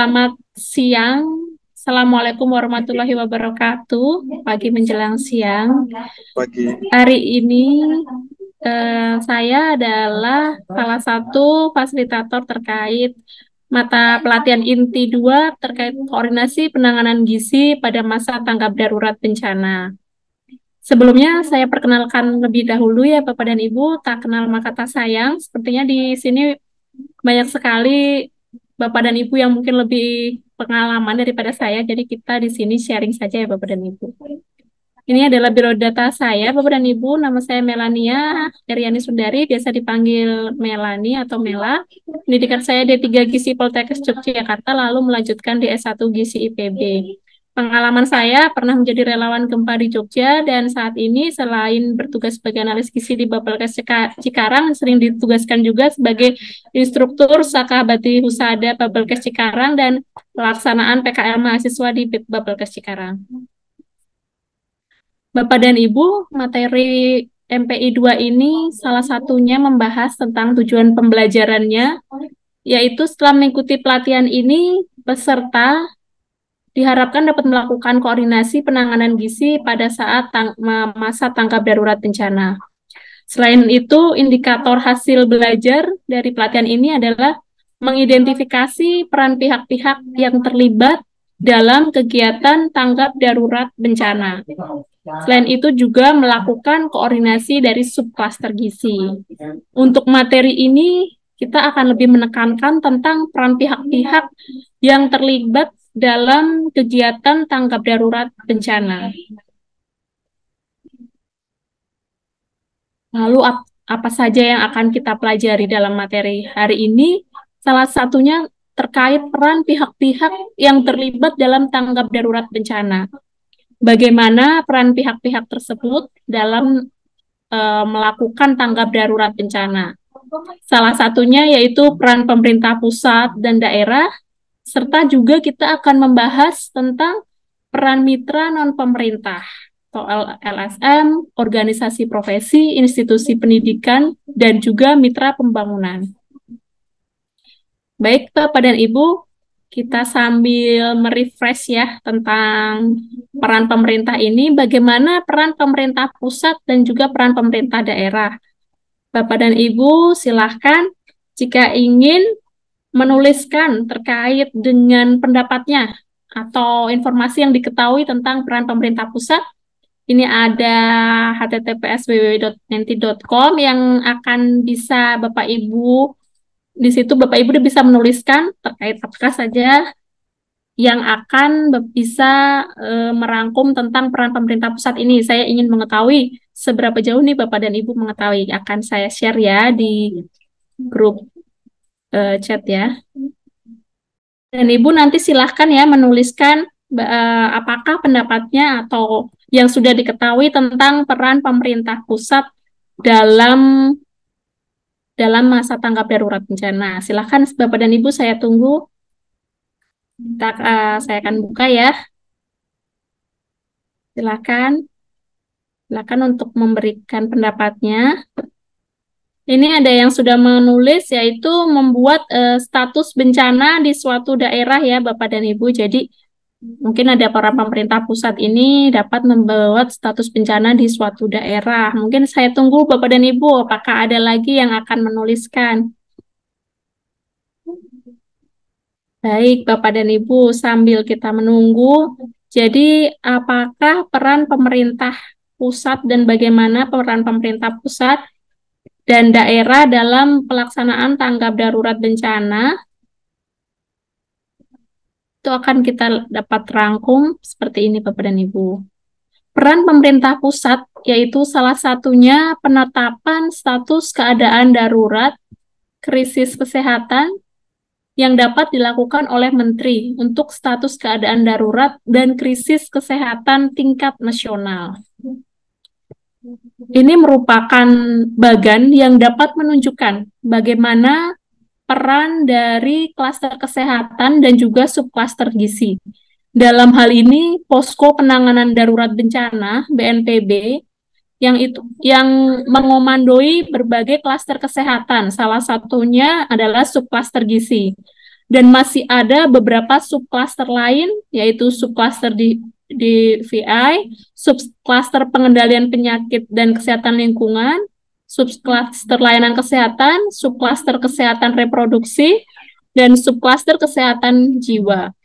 Selamat siang. Assalamualaikum warahmatullahi wabarakatuh. Pagi menjelang siang. Pagi. Hari ini saya adalah salah satu fasilitator terkait mata pelatihan inti 2 terkait koordinasi penanganan gizi pada masa tanggap darurat bencana. Sebelumnya saya perkenalkan lebih dahulu ya Bapak dan Ibu, tak kenal maka tak sayang. Sepertinya di sini banyak sekali Bapak dan Ibu yang mungkin lebih pengalaman daripada saya, jadi kita di sini sharing saja ya Bapak dan Ibu. Ini adalah biodata saya, Bapak dan Ibu. Nama saya Melania Eryani Sundari, biasa dipanggil Melani atau Mela. Pendidikan saya D3 Gizi Poltekkes Yogyakarta, lalu melanjutkan di S1 Gizi IPB. Pengalaman saya pernah menjadi relawan gempa di Jogja, dan saat ini selain bertugas sebagai analis gizi di Bapelkes Cikarang, sering ditugaskan juga sebagai instruktur Sakabati Husada Bapelkes Cikarang dan pelaksanaan PKL mahasiswa di Bapelkes Cikarang. Bapak dan Ibu, materi MPI 2 ini salah satunya membahas tentang tujuan pembelajarannya, yaitu setelah mengikuti pelatihan ini, peserta diharapkan dapat melakukan koordinasi penanganan gizi pada saat masa tanggap darurat bencana. Selain itu, indikator hasil belajar dari pelatihan ini adalah mengidentifikasi peran pihak-pihak yang terlibat dalam kegiatan tanggap darurat bencana. Selain itu juga melakukan koordinasi dari subklaster gizi. Untuk materi ini, kita akan lebih menekankan tentang peran pihak-pihak yang terlibat dalam kegiatan tanggap darurat bencana. Lalu apa saja yang akan kita pelajari dalam materi hari ini? Salah satunya terkait peran pihak-pihak yang terlibat dalam tanggap darurat bencana. Bagaimana peran pihak-pihak tersebut dalam melakukan tanggap darurat bencana. Salah satunya yaitu peran pemerintah pusat dan daerah, serta juga kita akan membahas tentang peran mitra non-pemerintah, atau LSM, organisasi profesi, institusi pendidikan, dan juga mitra pembangunan. Baik, Bapak dan Ibu, kita sambil merefresh ya tentang peran pemerintah ini, bagaimana peran pemerintah pusat dan juga peran pemerintah daerah. Bapak dan Ibu, silahkan jika ingin menuliskan terkait dengan pendapatnya atau informasi yang diketahui tentang peran pemerintah pusat. Ini ada https://www.menti.com yang akan bisa Bapak Ibu, di situ Bapak Ibu bisa menuliskan terkait apa saja yang akan bisa merangkum tentang peran pemerintah pusat ini. Saya ingin mengetahui seberapa jauh nih Bapak dan Ibu mengetahui. Akan saya share ya di grup chat ya. Dan Ibu nanti silahkan ya menuliskan apakah pendapatnya atau yang sudah diketahui tentang peran pemerintah pusat dalam masa tanggap darurat bencana. Silahkan Bapak dan Ibu, saya tunggu. Saya akan buka ya. Silakan. Silakan untuk memberikan pendapatnya. Ini ada yang sudah menulis, yaitu membuat status bencana di suatu daerah ya Bapak dan Ibu. Jadi mungkin ada para pemerintah pusat ini dapat membuat status bencana di suatu daerah. Mungkin saya tunggu Bapak dan Ibu, apakah ada lagi yang akan menuliskan? Baik, Bapak dan Ibu, sambil kita menunggu, jadi apakah peran pemerintah pusat dan bagaimana peran pemerintah pusat dan daerah dalam pelaksanaan tanggap darurat bencana? Itu akan kita dapat rangkum seperti ini, Bapak dan Ibu. Peran pemerintah pusat yaitu salah satunya penetapan status keadaan darurat krisis kesehatan yang dapat dilakukan oleh Menteri untuk status keadaan darurat dan krisis kesehatan tingkat nasional. Ini merupakan bagan yang dapat menunjukkan bagaimana peran dari klaster kesehatan dan juga subklaster gizi. Dalam hal ini, Posko Penanganan Darurat Bencana (BNPB) yang mengomandoi berbagai klaster kesehatan, salah satunya adalah subklaster gizi. Dan masih ada beberapa subcluster lain, yaitu subcluster di VI, subcluster pengendalian penyakit dan kesehatan lingkungan, subcluster layanan kesehatan, subcluster kesehatan reproduksi, dan subcluster kesehatan jiwa.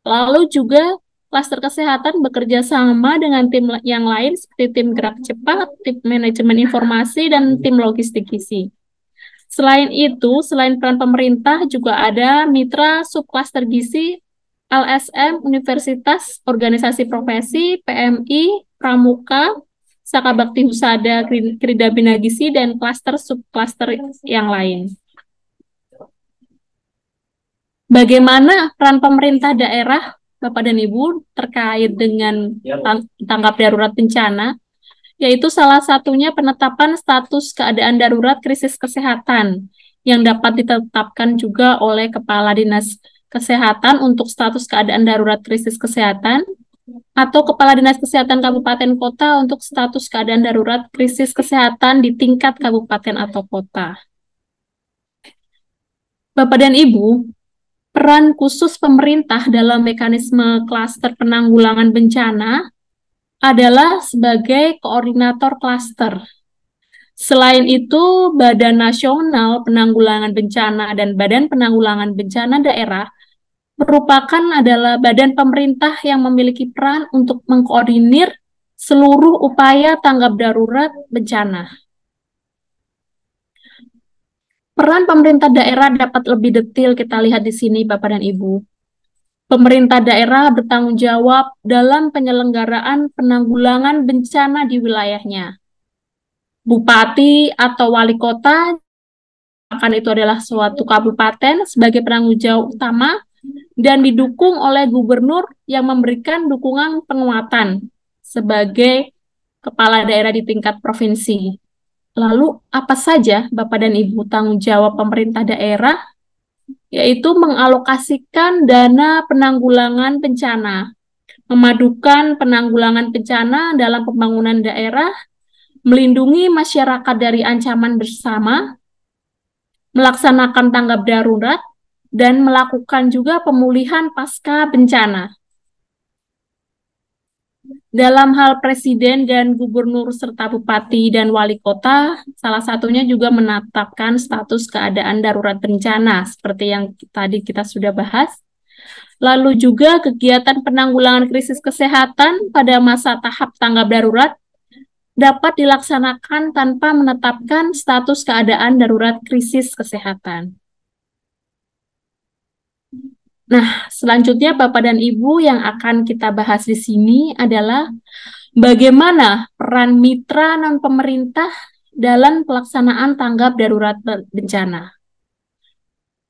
Lalu juga klaster kesehatan bekerja sama dengan tim yang lain seperti tim gerak cepat, tim manajemen informasi, dan tim logistik gizi. Selain itu, selain peran pemerintah, juga ada mitra subklaster gizi, LSM, universitas, organisasi profesi, PMI, Pramuka, Sakabakti Husada, Krida Bina Gizi, dan klaster subklaster yang lain. Bagaimana peran pemerintah daerah, Bapak dan Ibu, terkait dengan tanggap darurat bencana? Yaitu salah satunya penetapan status keadaan darurat krisis kesehatan yang dapat ditetapkan juga oleh Kepala Dinas Kesehatan untuk status keadaan darurat krisis kesehatan atau Kepala Dinas Kesehatan Kabupaten Kota untuk status keadaan darurat krisis kesehatan di tingkat kabupaten atau kota. Bapak dan Ibu, peran khusus pemerintah dalam mekanisme klaster penanggulangan bencana adalah sebagai koordinator klaster. Selain itu, Badan Nasional Penanggulangan Bencana dan Badan Penanggulangan Bencana Daerah adalah badan pemerintah yang memiliki peran untuk mengkoordinir seluruh upaya tanggap darurat bencana. Peran pemerintah daerah dapat lebih detail kita lihat di sini, Bapak dan Ibu. Pemerintah daerah bertanggung jawab dalam penyelenggaraan penanggulangan bencana di wilayahnya. Bupati atau wali kota, akan itu adalah suatu kabupaten sebagai penanggung jawab utama dan didukung oleh gubernur yang memberikan dukungan penguatan sebagai kepala daerah di tingkat provinsi. Lalu apa saja Bapak dan Ibu tanggung jawab pemerintah daerah? Yaitu mengalokasikan dana penanggulangan bencana, memadukan penanggulangan bencana dalam pembangunan daerah, melindungi masyarakat dari ancaman bersama, melaksanakan tanggap darurat, dan melakukan juga pemulihan pasca bencana. Dalam hal presiden dan gubernur serta bupati dan wali kota, salah satunya juga menetapkan status keadaan darurat bencana, seperti yang tadi kita sudah bahas. Lalu juga kegiatan penanggulangan krisis kesehatan pada masa tahap tanggap darurat dapat dilaksanakan tanpa menetapkan status keadaan darurat krisis kesehatan. Nah, selanjutnya Bapak dan Ibu yang akan kita bahas di sini adalah bagaimana peran mitra non-pemerintah dalam pelaksanaan tanggap darurat bencana.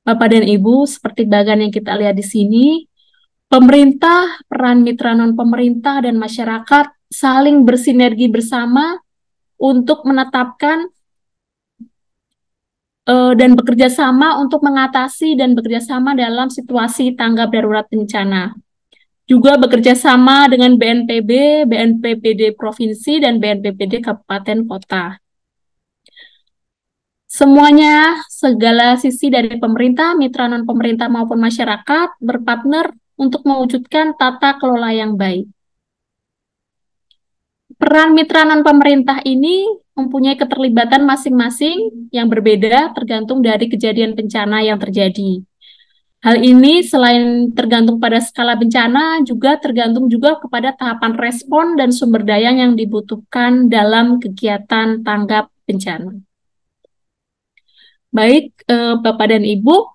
Bapak dan Ibu, seperti bagian yang kita lihat di sini, pemerintah, peran mitra non-pemerintah, dan masyarakat saling bersinergi bersama untuk menetapkan dan bekerja sama untuk mengatasi dan bekerja sama dalam situasi tanggap darurat bencana. Juga bekerja sama dengan BNPB, BNPBD Provinsi, dan BNPBD Kabupaten Kota. Semuanya, segala sisi dari pemerintah, mitra non-pemerintah maupun masyarakat berpartner untuk mewujudkan tata kelola yang baik. Peran mitra non-pemerintah ini mempunyai keterlibatan masing-masing yang berbeda tergantung dari kejadian bencana yang terjadi. Hal ini selain tergantung pada skala bencana, juga tergantung juga kepada tahapan respon dan sumber daya yang dibutuhkan dalam kegiatan tanggap bencana. Baik, Bapak dan Ibu,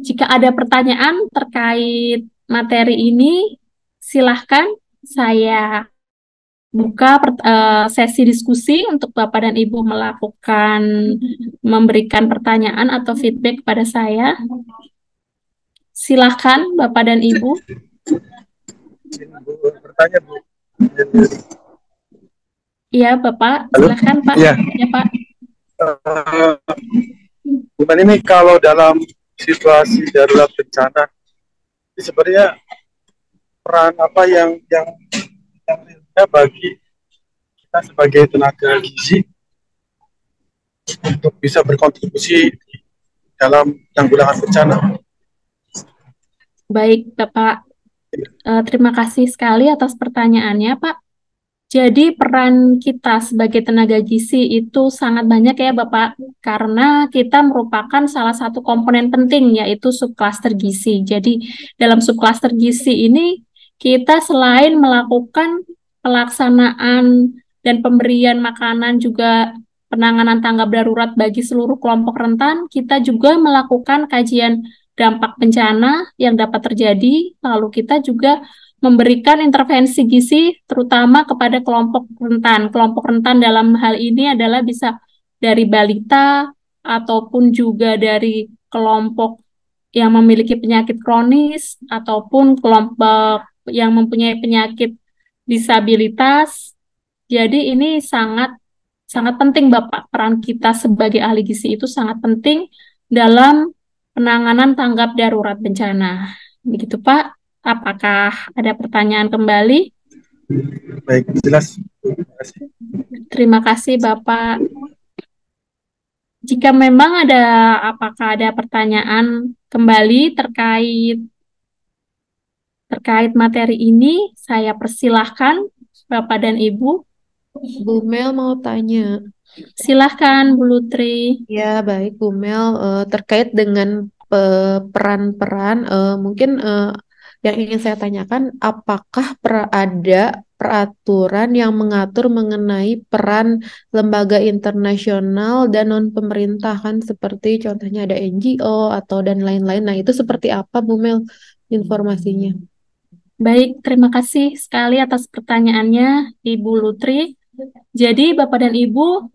jika ada pertanyaan terkait materi ini, silahkan saya buka sesi diskusi untuk Bapak dan Ibu memberikan pertanyaan atau feedback kepada saya. Silahkan Bapak dan Ibu. Bertanya, Bu. Iya, Bapak. Halo? Silahkan, Pak. Ya, ya Pak. Bukan ini kalau dalam situasi darurat bencana, sebenarnya peran apa yang bagi kita sebagai tenaga gizi untuk bisa berkontribusi dalam tanggulangan bencana. Baik, Bapak. Terima kasih sekali atas pertanyaannya, Pak. Jadi peran kita sebagai tenaga gizi itu sangat banyak ya Bapak, karena kita merupakan salah satu komponen penting yaitu subklaster gizi. Jadi dalam subklaster gizi ini kita selain melakukan pelaksanaan dan pemberian makanan juga penanganan tanggap darurat bagi seluruh kelompok rentan, kita juga melakukan kajian dampak bencana yang dapat terjadi, lalu kita juga memberikan intervensi gizi terutama kepada kelompok rentan. Kelompok rentan dalam hal ini adalah bisa dari balita ataupun juga dari kelompok yang memiliki penyakit kronis ataupun kelompok yang mempunyai penyakit disabilitas. Jadi ini sangat sangat penting Bapak, peran kita sebagai ahli gizi itu sangat penting dalam penanganan tanggap darurat bencana. Begitu Pak. Apakah ada pertanyaan kembali? Baik, jelas. Terima kasih. Terima kasih Bapak. Jika memang ada, apakah ada pertanyaan kembali terkait materi ini, saya persilahkan Bapak dan Ibu. Bu Mel mau tanya. Silahkan Bu Lutri. Ya, baik Bu Mel. Terkait dengan peran-peran, mungkin yang ingin saya tanyakan, apakah ada peraturan yang mengatur mengenai peran lembaga internasional dan non-pemerintah kan seperti contohnya ada NGO atau dan lain-lain. Nah, itu seperti apa Bu Mel informasinya? Baik, terima kasih sekali atas pertanyaannya Ibu Lutri. Jadi Bapak dan Ibu,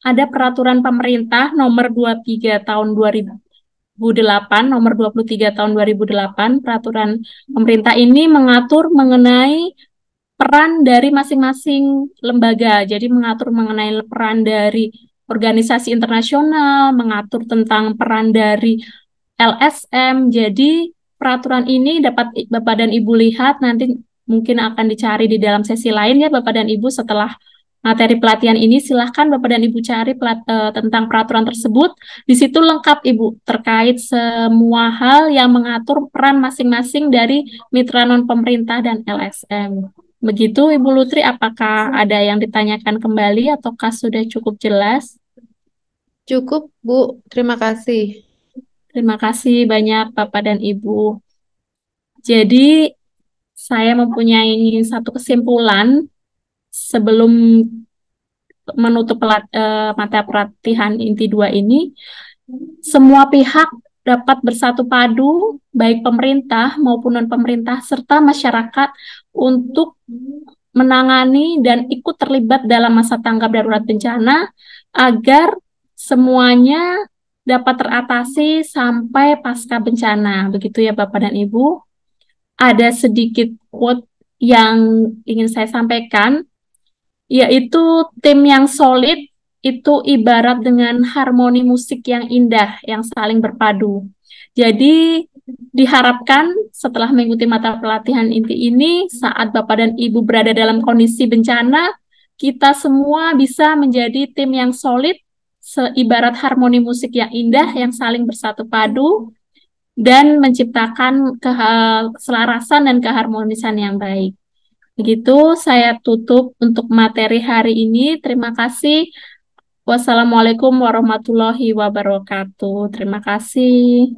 ada peraturan pemerintah nomor 23 tahun 2008, nomor 23 tahun 2008, peraturan pemerintah ini mengatur mengenai peran dari masing-masing lembaga. Jadi mengatur mengenai peran dari organisasi internasional, mengatur tentang peran dari LSM. Jadi peraturan ini dapat Bapak dan Ibu lihat, nanti mungkin akan dicari di dalam sesi lain ya Bapak dan Ibu setelah materi pelatihan ini. Silahkan Bapak dan Ibu cari tentang peraturan tersebut. Di situ lengkap Ibu terkait semua hal yang mengatur peran masing-masing dari mitra non-pemerintah dan LSM. Begitu Ibu Lutri, apakah ada yang ditanyakan kembali ataukah sudah cukup jelas? Cukup Bu, terima kasih. Terima kasih banyak Bapak dan Ibu. Jadi saya mempunyai satu kesimpulan sebelum menutup mata pelatihan inti 2 ini. Semua pihak dapat bersatu padu, baik pemerintah maupun non-pemerintah, serta masyarakat untuk menangani dan ikut terlibat dalam masa tanggap darurat bencana agar semuanya dapat teratasi sampai pasca bencana. Begitu ya Bapak dan Ibu. Ada sedikit quote yang ingin saya sampaikan, yaitu tim yang solid itu ibarat dengan harmoni musik yang indah, yang saling berpadu. Jadi diharapkan setelah mengikuti mata pelatihan inti ini, saat Bapak dan Ibu berada dalam kondisi bencana, kita semua bisa menjadi tim yang solid, seibarat harmoni musik yang indah, yang saling bersatu padu, dan menciptakan keselarasan dan keharmonisan yang baik. Begitu saya tutup untuk materi hari ini. Terima kasih. Wassalamualaikum warahmatullahi wabarakatuh. Terima kasih.